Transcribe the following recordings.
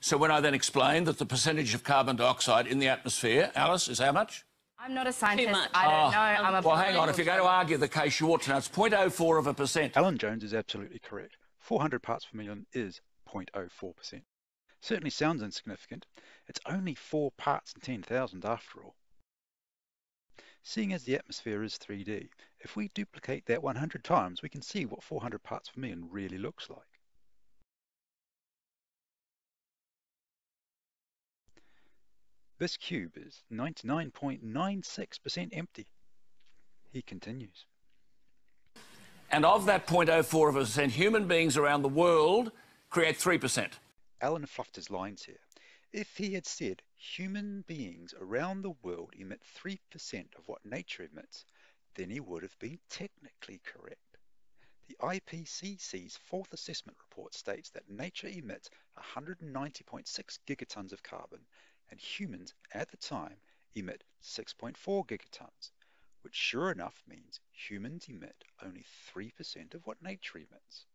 So when I then explained that the percentage of carbon dioxide in the atmosphere, Alice, is how much? I'm not a scientist. much. I don't know. I'm a Well, hang on. If you're going to argue the case, you ought to know. It's 0.04%. Alan Jones is absolutely correct. 400 parts per million is 0.04%. Certainly sounds insignificant. It's only 4 parts in 10,000 after all. Seeing as the atmosphere is 3D, if we duplicate that 100 times, we can see what 400 parts per million really looks like. This cube is 99.96% empty. He continues. And of that 0.04%, human beings around the world create 3%. Alan fluffed his lines here. If he had said human beings around the world emit 3% of what nature emits, then he would have been technically correct. The IPCC's fourth assessment report states that nature emits 190.6 gigatons of carbon, and humans at the time emit 6.4 gigatons, which sure enough means humans emit only 3% of what nature emits.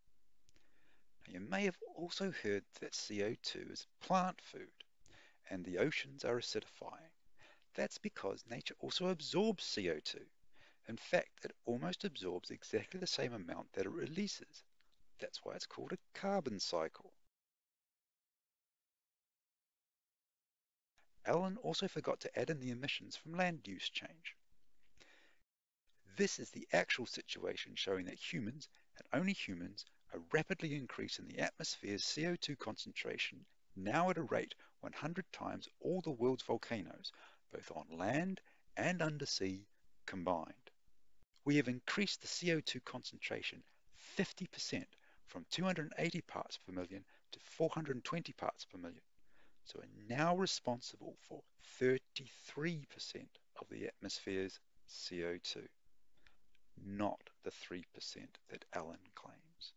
Now, you may have also heard that CO2 is plant food, and the oceans are acidifying. That's because nature also absorbs CO2. In fact, it almost absorbs exactly the same amount that it releases. That's why it's called a carbon cycle. Alan also forgot to add in the emissions from land use change. This is the actual situation showing that humans, and only humans, are rapidly increasing the atmosphere's CO2 concentration, now at a rate 100 times all the world's volcanoes, both on land and undersea, combined. We have increased the CO2 concentration 50% from 280 parts per million to 420 parts per million, so are now responsible for 33% of the atmosphere's CO2, not the 3% that Alan claims.